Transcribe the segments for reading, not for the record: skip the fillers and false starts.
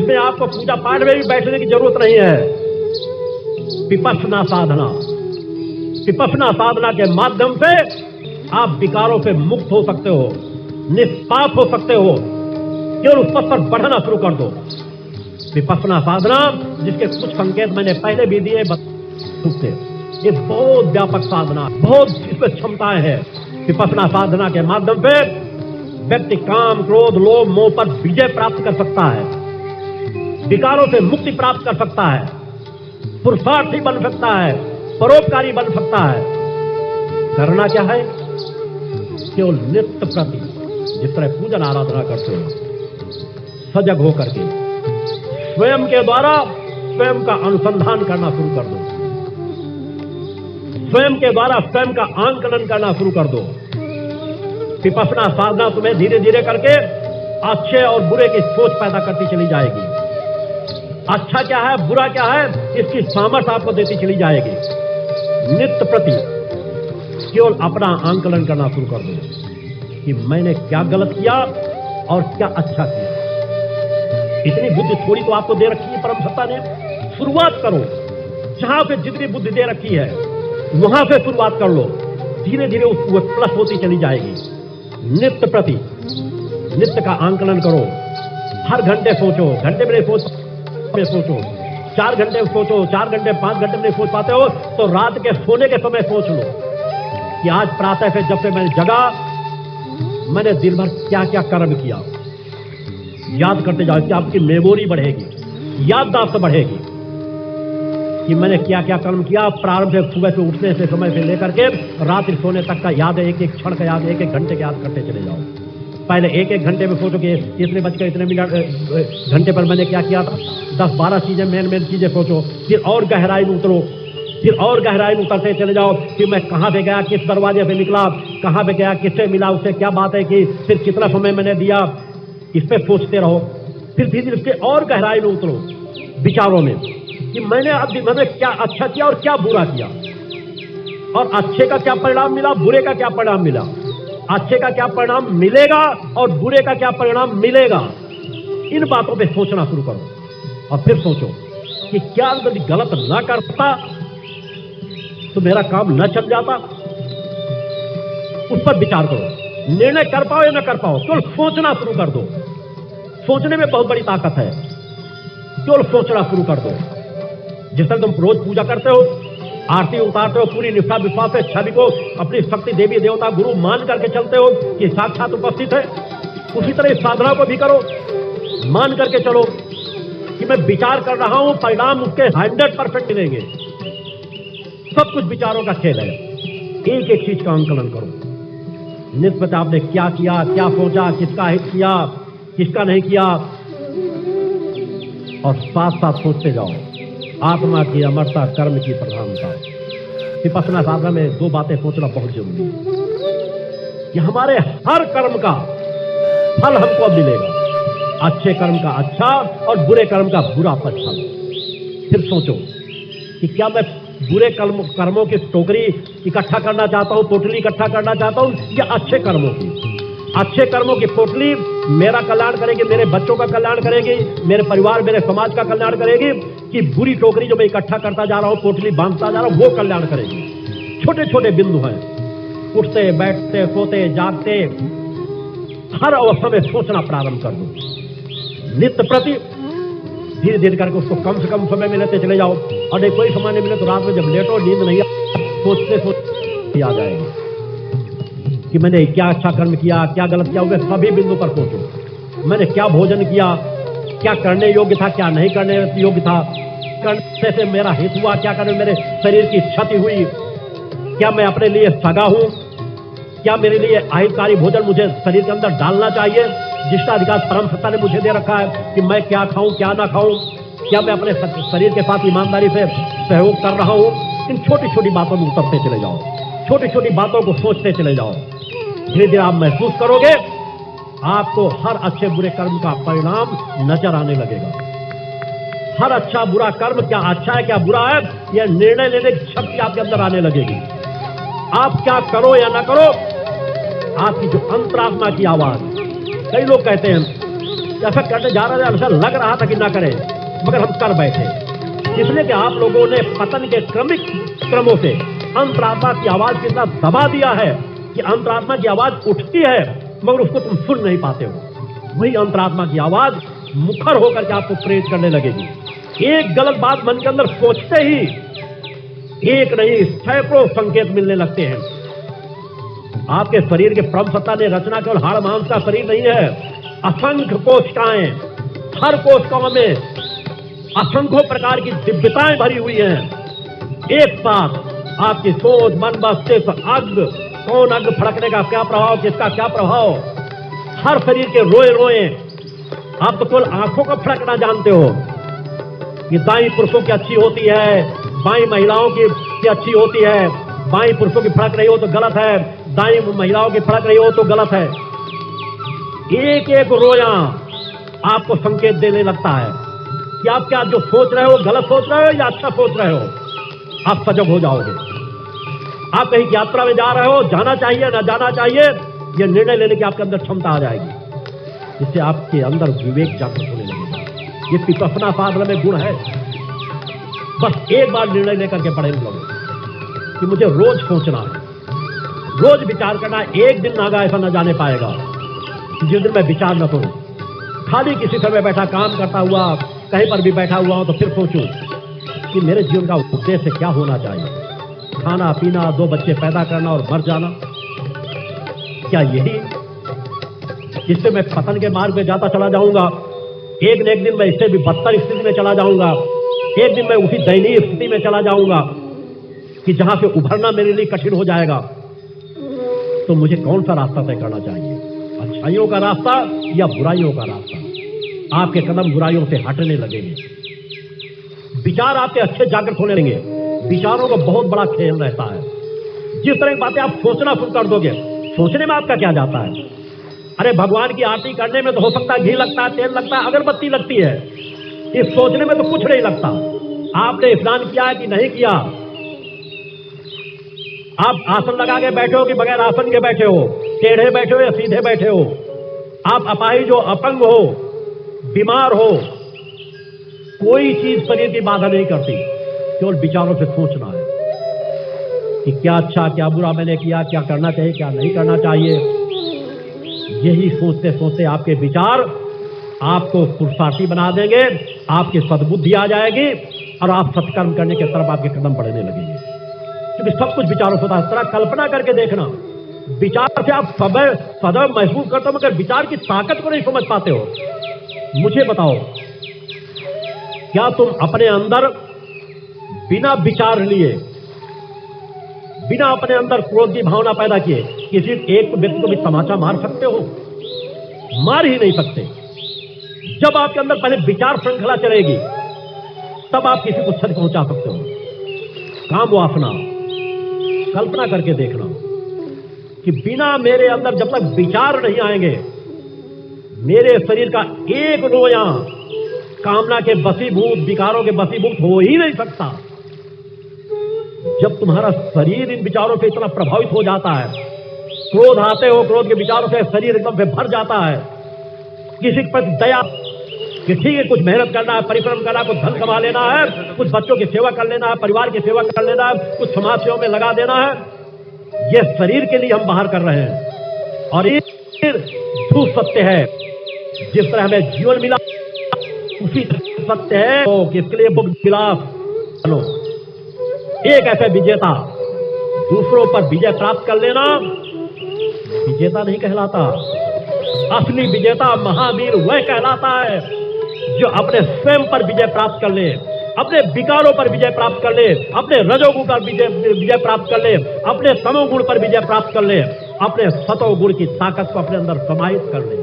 जिसमें आपको पूजा पाठ में भी बैठने की जरूरत नहीं है। विपश्यना साधना, विपश्यना साधना के माध्यम से आप विकारों से मुक्त हो सकते हो, निष्पाप हो सकते हो। केवल उस पथ पर बढ़ना शुरू कर दो। विपश्यना साधना, जिसके कुछ संकेत मैंने पहले भी दिए, ये बहुत व्यापक साधना, बहुत इसमें क्षमताएं हैं। विपश्यना साधना के माध्यम से व्यक्ति काम, क्रोध, लोभ, मोह पर विजय प्राप्त कर सकता है, विकारों से मुक्ति प्राप्त कर सकता है, पुरुषार्थी बन सकता है, परोपकारी बन सकता है। करना क्या है? केवल नित्य प्रति जिस तरह पूजन आराधना करते हो, सजग होकर के स्वयं के द्वारा स्वयं का अनुसंधान करना शुरू कर दो, स्वयं के द्वारा स्वयं का आंकलन करना शुरू कर दो। विपश्यना साधना तुम्हें धीरे धीरे करके अच्छे और बुरे की सोच पैदा करती चली जाएगी। अच्छा क्या है, बुरा क्या है, इसकी सामर्थ्य आपको देती चली जाएगी। नित्य प्रति केवल अपना आंकलन करना शुरू कर दो कि मैंने क्या गलत किया और क्या अच्छा किया। इतनी बुद्धि थोड़ी तो आपको दे रखी है परम सत्ता ने। शुरुआत करो, जहां पे जितनी बुद्धि दे रखी है वहां से शुरुआत कर लो। धीरे धीरे वो प्लस होती चली जाएगी। नित्य प्रति नित्य का आंकलन करो। हर घंटे सोचो, घंटे में सोचो, 4 घंटे में सोचो, 4 घंटे 5 घंटे में नहीं सोच पाते हो तो रात के सोने के समय सोच लो कि आज प्रातः से जब से मैंने जगा मैंने दिन भर क्या क्या कर्म किया। याद करते जाओ कि आपकी मेमोरी बढ़ेगी, याददाश्त बढ़ेगी कि मैंने क्या क्या कर्म किया। प्रारंभ से सुबह से उठने से समय से लेकर के रात्रि सोने तक का याद है, एक एक क्षण का याद, एक एक घंटे का याद करते चले जाओ। पहले एक एक घंटे में सोचो कि इतने बज के इतने मिनट घंटे पर मैंने क्या किया था। 10-12 चीजें मेन चीजें सोचो। फिर और गहराई में उतरो, फिर और गहराई में उतरते चले जाओ कि मैं कहाँ पे गया, किस दरवाजे से निकला, कहाँ पे गया, किससे मिला, उससे क्या बात है कि फिर कितना समय मैंने दिया। इस पे सोचते रहो। फिर धीरे धीरे इसके और गहराई में उतरो विचारों में कि मैंने क्या अच्छा किया और क्या बुरा किया, और अच्छे का क्या परिणाम मिला, बुरे का क्या परिणाम मिला, अच्छे का क्या परिणाम मिलेगा और बुरे का क्या परिणाम मिलेगा। इन बातों पे सोचना शुरू करो और फिर सोचो कि क्या यदि गलत ना करता तो मेरा काम न चल जाता। उस पर विचार करो। निर्णय कर पाओ या न कर पाओ, केवल सोचना शुरू कर दो। सोचने में बहुत बड़ी ताकत है। केवल सोचना शुरू कर दो। जिस तरह तुम रोज पूजा करते हो, आरती उतारते हो, पूरी निष्ठा विश्वास से छवि को अपनी शक्ति देवी देवता गुरु मान करके चलते हो कि साक्षात उपस्थित है, उसी तरह इस साधना को भी करो। मान करके चलो कि मैं विचार कर रहा हूं, परिणाम उसके 100% मिलेंगे। सब कुछ विचारों का खेल है। एक एक चीज का आंकलन करो। निस्बत आपने क्या किया, क्या सोचा, किसका हित किया, किसका नहीं किया, और साथ साथ सोचते जाओ आत्मा की अमरता, कर्म की प्रधानता। विपश्यना साधना में 2 बातें सोचना बहुत जरूरी है कि हमारे हर कर्म का फल हमको अब मिलेगा। अच्छे कर्म का अच्छा और बुरे कर्म का बुरा फल। फिर सोचो कि क्या मैं बुरे कर्मों की टोकरी इकट्ठा करना चाहता हूं, पोटली इकट्ठा करना चाहता हूं, या अच्छे कर्मों की। अच्छे कर्मों की पोटली मेरा कल्याण करेगी, मेरे बच्चों का कल्याण करेगी, मेरे परिवार, मेरे समाज का कल्याण करेगी, कि बुरी टोकरी जो मैं इकट्ठा करता जा रहा हूं, पोटली बांधता जा रहा हूं, वो कल्याण करेगी। छोटे छोटे बिंदु हैं। उठते, बैठते, सोते, जागते, हर अवस्था में सोचना प्रारंभ कर दो। नित्य प्रति धीरे धीरे करके उसको कम से कम समय में लेते चले जाओ। और नहीं कोई समय नहीं मिले तो रात में जब लेटो, नींद नहीं सोचते सोचते आ जाएगी कि मैंने क्या अच्छा कर्म किया, क्या गलत किया। वे सभी बिंदु पर सोचो। मैंने क्या भोजन किया, क्या करने योग्य था, क्या नहीं करने योग्य था, करने से मेरा हित हुआ, क्या करने मेरे शरीर की क्षति हुई, क्या मैं अपने लिए सगा हूं, क्या मेरे लिए अहितकारी भोजन मुझे शरीर के अंदर डालना चाहिए, जिसका अधिकार परम सत्ता ने मुझे दे रखा है कि मैं क्या खाऊं क्या ना खाऊं, क्या मैं अपने शरीर के साथ ईमानदारी से सहयोग कर रहा हूं। इन छोटी छोटी बातों में उतरते चले जाओ, छोटी छोटी बातों को सोचते चले जाओ। धीरे धीरे आप महसूस करोगे आपको हर अच्छे बुरे कर्म का परिणाम नजर आने लगेगा। हर अच्छा बुरा कर्म क्या अच्छा है क्या बुरा है, यह निर्णय लेने की शक्ति आपके अंदर आने लगेगी। आप क्या करो या ना करो, आपकी जो अंतरात्मा की आवाज, कई लोग कहते हैं ऐसा करने जा रहे थे, ऐसा लग रहा था कि ना करें, मगर हम कर बैठे, इसलिए कि आप लोगों ने पतन के क्रमिक क्रमों से अंतरात्मा की आवाज की इतना दबा दिया है कि अंतरात्मा की आवाज उठती है मगर उसको तुम सुन नहीं पाते हो। वही अंतरात्मा की आवाज मुखर होकर के आपको प्रेरित करने लगेगी। एक गलत बात मन के अंदर सोचते ही एक नहीं सैकड़ों संकेत मिलने लगते हैं। आपके शरीर के परम सत्ता ने रचना केवल हाड़ मांस का शरीर नहीं है, असंख्य कोशिकाएं, हर कोशिकाओं में असंख्यों प्रकार की दिव्यताएं भरी हुई हैं। एक साथ आपकी सोच, मन, मस्तिष्क, अंग, कौन अंग फड़कने का क्या प्रभाव, किसका क्या प्रभाव, हर शरीर के रोए रोए। आप तो केवल आंखों का फड़कना जानते हो कि दाई पुरुषों की अच्छी होती है, बाई महिलाओं की अच्छी होती है, बाई पुरुषों की फड़क रही हो तो गलत है, दाई महिलाओं की फड़क रही हो तो गलत है। एक एक रोया आपको संकेत देने लगता है कि आप क्या जो सोच रहे हो गलत सोच रहे हो या अच्छा सोच रहे हो। आप सजग हो जाओगे। आप कहीं यात्रा में जा रहे हो, जाना चाहिए ना जाना चाहिए, यह निर्णय लेने की आपके अंदर क्षमता आ जाएगी, जिससे आपके अंदर विवेक जागृत होने लगेगा। ये विपश्यना साधना में गुण है। बस एक बार निर्णय लेकर के पड़े लोग कि मुझे रोज सोचना है, रोज विचार करना है। एक दिन नागा ऐसा न जाने पाएगा जिस दिन मैं विचार न करूं। खाली किसी समय बैठा काम करता हुआ, कहीं पर भी बैठा हुआ हूं तो फिर सोचूं कि मेरे जीवन का उद्देश्य क्या होना चाहिए। खाना पीना, 2 बच्चे पैदा करना और मर जाना, क्या यही जिससे मैं पतन के मार्ग में जाता चला जाऊंगा? एक न एक दिन मैं इससे भी बदतर स्थिति में चला जाऊंगा। एक दिन मैं उसी दयनीय स्थिति में चला जाऊंगा कि जहां से उभरना मेरे लिए कठिन हो जाएगा। तो मुझे कौन सा रास्ता तय करना चाहिए, अच्छाइयों का रास्ता या बुराइयों का रास्ता? आपके कदम बुराइयों से हटने लगेंगे, विचार आपके अच्छे जागृत होने लगेंगे। विचारों का बहुत बड़ा खेल रहता है। जिस तरह की बातें आप सोचना शुरू कर दोगे, सोचने में आपका क्या जाता है? अरे भगवान की आरती करने में तो हो सकता है घी लगता है, तेल लगता है, अगरबत्ती लगती है। इस सोचने में तो कुछ नहीं लगता। आपने स्नान किया है कि नहीं किया, आप आसन लगा के बैठे हो कि बगैर आसन के बैठे हो, टेढ़े बैठे हो या सीधे बैठे हो, आप अपाहिज हो, अपंग हो, बीमार हो, कोई चीज शरीर की बाधा नहीं करती। केवल विचारों से सोचना है कि क्या अच्छा क्या बुरा मैंने किया, क्या करना चाहिए क्या नहीं करना चाहिए। यही सोचते सोचते आपके विचार आपको पुरुषार्थी बना देंगे, आपकी सद्बुद्धि आ जाएगी और आप सत्कर्म करने की तरफ आपके कदम बढ़ने लगेंगे। क्योंकि सब कुछ विचारों से होता है। तरह कल्पना करके देखना, विचार से आप सदैव महसूस करते हो मगर विचार की ताकत को नहीं समझ पाते हो। मुझे बताओ, क्या तुम अपने अंदर बिना विचार लिए, बिना अपने अंदर क्रोध की भावना पैदा किए किसी एक व्यक्ति को भी तमाचा मार सकते हो? मार ही नहीं सकते। जब आपके अंदर पहले विचार श्रृंखला चलेगी तब आप किसी को क्षति पहुंचा सकते हो। काम वासना, कल्पना करके देखना कि बिना मेरे अंदर जब तक विचार नहीं आएंगे, मेरे शरीर का एक रोया कामना के बसीभूत, विकारों के बसीभूत हो ही नहीं सकता। जब तुम्हारा शरीर इन विचारों से इतना प्रभावित हो जाता है, क्रोध आते हो, क्रोध के विचारों से शरीर एकदम से भर जाता है। किसी पर दया कि ठीक है कुछ मेहनत करना है, परिश्रम करना है, कुछ धन कमा लेना है, कुछ बच्चों की सेवा कर लेना है, परिवार की सेवा कर लेना है, कुछ समाज सेवा में लगा देना है, यह शरीर के लिए हम बाहर कर रहे हैं। और ये झूठ सत्य है। जिस तरह हमें जीवन मिला उसी सत्य है कि इसके लिए बुक विलास चलो। एक ऐसे विजेता दूसरों पर विजय प्राप्त कर लेना विजेता नहीं कहलाता। असली विजेता महावीर वह कहलाता है जो अपने स्वयं पर विजय प्राप्त कर ले, अपने विकारों पर विजय प्राप्त कर ले, अपने रजोगुण पर विजय प्राप्त कर ले, अपने तमोगुण पर विजय प्राप्त कर ले, अपने सतोगुण की ताकत को अपने अंदर समाहित कर ले।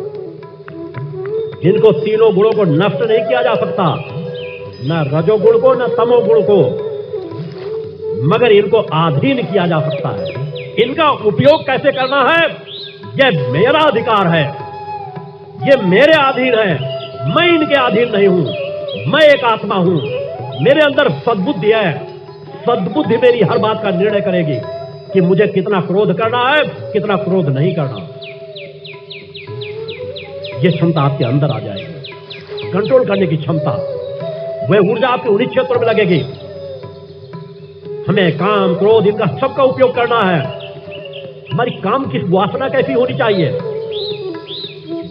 जिनको तीनों गुणों को नष्ट नहीं किया जा सकता, न रजोगुण को न तमोगुण को, मगर इनको अधीन किया जा सकता है। इनका उपयोग कैसे करना है, यह मेरा अधिकार है, यह मेरे अधीन है। मैं इनके अधीन नहीं हूं। मैं एक आत्मा हूं, मेरे अंदर सद्बुद्धि है। सद्बुद्धि मेरी हर बात का निर्णय करेगी कि मुझे कितना क्रोध करना है, कितना क्रोध नहीं करना। यह क्षमता आपके अंदर आ जाएगी। कंट्रोल करने की क्षमता, वह ऊर्जा आपके उन्हीं क्षेत्रों में लगेगी। हमें काम, क्रोध, इनका सबका उपयोग करना है। हमारी काम की वासना कैसी होनी चाहिए?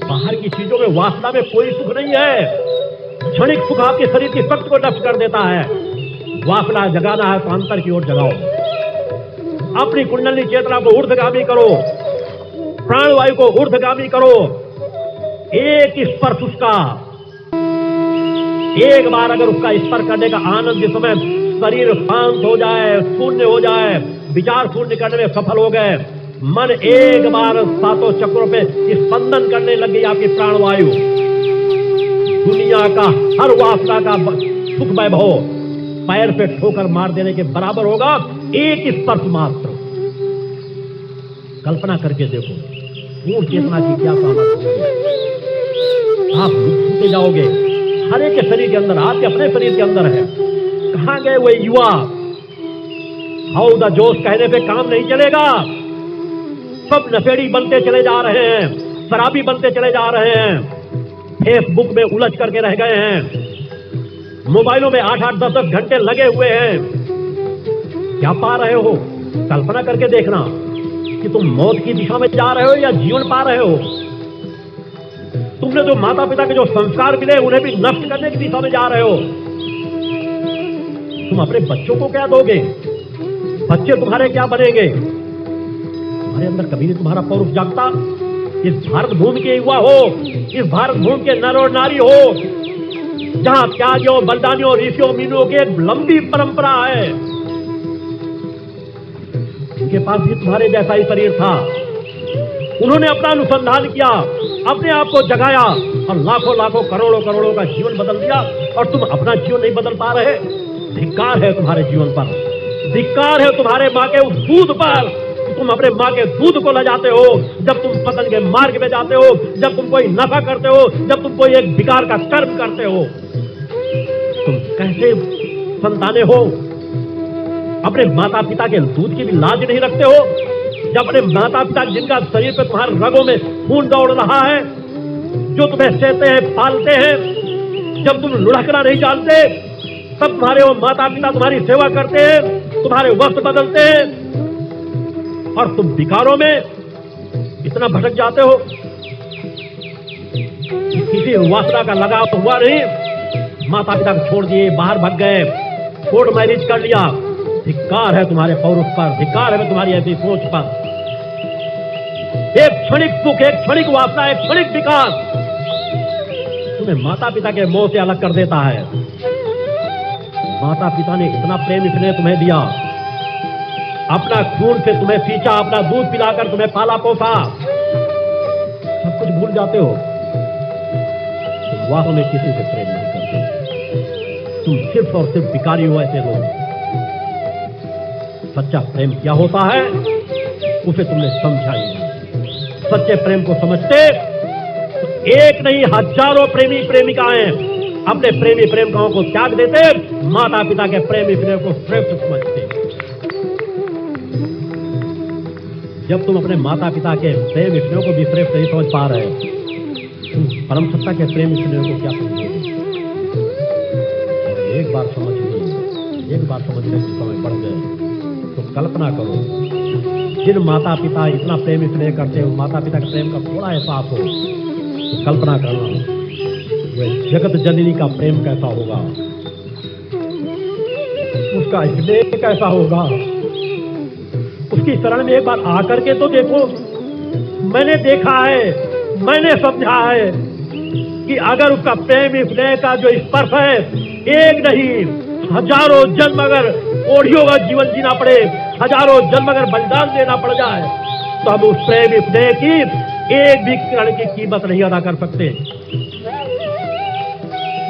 बाहर की चीजों में, वासना में कोई सुख नहीं है। क्षणिक सुख आपके शरीर की शक्ति को नष्ट कर देता है। वासना जगाना है तो अंतर की ओर जगाओ। अपनी कुंडली चेतना को ऊर्ध्वगामी करो, प्राणवायु को ऊर्ध्वगामी करो। एक स्पर्श उसका, एक बार अगर उसका स्पर्श करने का आनंद, जिस समय शरीर शांत हो जाए, शून्य हो जाए, विचार शून्य करने में सफल हो गए, मन एक बार सातों चक्रों पे स्पंदन करने लग गई आपकी प्राणवायु, दुनिया का हर वासना का सुख वैभव पैर पे ठोकर मार देने के बराबर होगा। एक स्पर्श मात्र। कल्पना करके देखो, पूर्ण चेतना की क्या सामर्थ्य होगी। आप छूटे जाओगे। हर एक के शरीर के अंदर, आपके अपने शरीर के अंदर है। कहां गए वो युवा? हाउ द जोश कहने पे काम नहीं चलेगा। सब नशेड़ी बनते चले जा रहे हैं, शराबी बनते चले जा रहे हैं, फेसबुक में उलझ करके रह गए हैं, मोबाइलों में 8-8, 10-10 घंटे लगे हुए हैं। क्या पा रहे हो? कल्पना करके देखना कि तुम मौत की दिशा में जा रहे हो या जीवन पा रहे हो। तुमने जो माता पिता के जो संस्कार मिले उन्हें भी नष्ट करने की दिशा में जा रहे हो। तुम अपने बच्चों को क्या दोगे? बच्चे तुम्हारे क्या बनेंगे? तुम्हारे अंदर कभी नहीं तुम्हारा पौरुष जागता। इस भारत भूमि के युवा हो, इस भारत भूमि के नर और नारी हो, जहां त्यागियों, बलिदानियों, ऋषियों, मुनियों की एक लंबी परंपरा है। उनके पास भी तुम्हारे जैसा ही शरीर था। उन्होंने अपना अनुसंधान किया, अपने आप को जगाया और लाखों लाखों, करोड़ों करोड़ों का जीवन बदल दिया, और तुम अपना जीवन नहीं बदल पा रहे। धिक्कार है तुम्हारे जीवन पर, धिक्कार है तुम्हारे मां के उस दूध पर। तुम अपने मां के दूध को ले जाते हो जब तुम पतन के मार्ग में जाते हो, जब तुम कोई नशा करते हो, जब तुम कोई एक विकार का कर्म करते हो। तुम कैसे संताने हो? अपने माता पिता के दूध की भी लाज नहीं रखते हो? जब अपने माता पिता जिनका शरीर पे तुम्हारे रगों में खून दौड़ रहा है, जो तुम्हें सहते हैं, पालते हैं, जब तुम लुढ़कना नहीं जानते, तब तुम्हारे वो माता पिता तुम्हारी सेवा करते हैं, तुम्हारे वस्त्र बदलते हैं, और तुम विकारों में इतना भटक जाते हो। किसी वासना का लगाव तो हुआ नहीं, माता पिता को छोड़ दिए, बाहर भाग गए, कोर्ट मैरिज कर लिया। धिक्कार है तुम्हारे पौरुष पर, धिक्कार है तुम्हारी ऐसी सोच पर। एक क्षणिक सुख, एक क्षणिक वासना, एक क्षणिक विकार तुम्हें माता पिता के मोह से अलग कर देता है। माता पिता ने इतना प्रेम इसने तुम्हें दिया, अपना खून से तुम्हें सींचा, अपना दूध पिलाकर तुम्हें पाला पोसा, सब कुछ भूल जाते हो। तुम वास्तव में किसी से प्रेम नहीं करते, तुम सिर्फ और सिर्फ भिखारी हो। ऐसे लोग, सच्चा प्रेम क्या होता है उसे तुमने समझा ही नहीं। सच्चे प्रेम को समझते तो एक नहीं, हजारों प्रेमी प्रेमिकाएं अपने प्रेमी प्रेमिकाओं को त्याग देते, माता पिता के प्रेमी प्रेम को श्रेष्ठ समझते। जब तुम अपने माता पिता के प्रेम स्नेह को भी श्रेष्ठ नहीं समझ पा रहे, तुम परम सत्ता के प्रेम स्नेह को क्या समझोगे? एक बार समझ ली, एक बार समझने की समय बढ़ गए तो कल्पना करो, जिन माता पिता इतना प्रेम स्नेह करते हो, माता पिता के प्रेम का थोड़ा एहसास हो, तो कल्पना करना वह जगत जननी का प्रेम कैसा होगा, उसका स्नेह कैसा होगा। उसकी शरण में एक बार आकर के तो देखो। मैंने देखा है, मैंने समझा है कि अगर उसका प्रेम स्नेह का जो स्पर्श है, एक नहीं हजारों जन्म अगर ओढ़ियों का जीवन जीना पड़े, हजारों जन्म अगर बलिदान देना पड़ जाए, तो हम उस प्रेम स्नेह की एक भी क्षण की कीमत नहीं अदा कर सकते।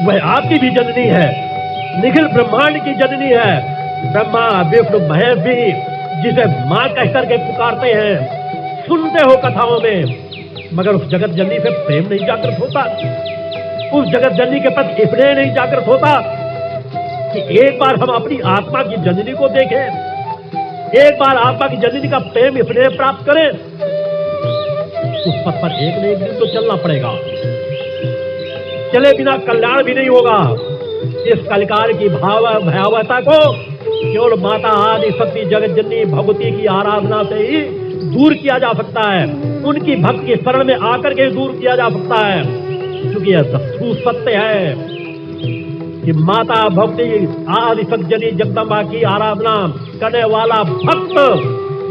वह आपकी भी जननी है, निखिल ब्रह्मांड की जननी है। ब्रह्मा, विष्णु, महेश भी जिसे मां कहकर के पुकारते हैं, सुनते हो कथाओं में, मगर उस जगत जननी से प्रेम नहीं जागृत होता, उस जगत जननी के प्रति स्नेह नहीं जागृत होता कि एक बार हम अपनी आत्मा की जननी को देखें, एक बार आत्मा की जननी का प्रेम स्नेह प्राप्त करें। उस पथ पर एक न एक दिन तो चलना पड़ेगा। चले बिना कल्याण भी नहीं होगा। इस कलिकाल की भयावहता को केवल माता आदि शक्ति जगत जननी भगवती की आराधना से ही दूर किया जा सकता है। उनकी भक्त की शरण में आकर के दूर किया जा सकता है, क्योंकि यह सुसत्य है कि माता भक्ति आदि शक्ति जननी जगदम्बा की आराधना करने वाला भक्त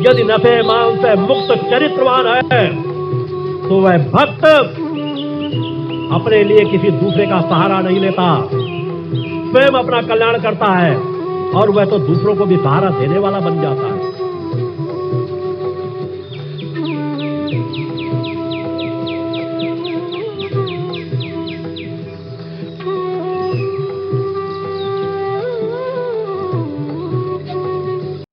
यदि नशे मान से मुक्त चरित्रवान है तो वह भक्त अपने लिए किसी दूसरे का सहारा नहीं लेता, स्वयं अपना कल्याण करता है और वह तो दूसरों को भी सहारा देने वाला बन जाता है।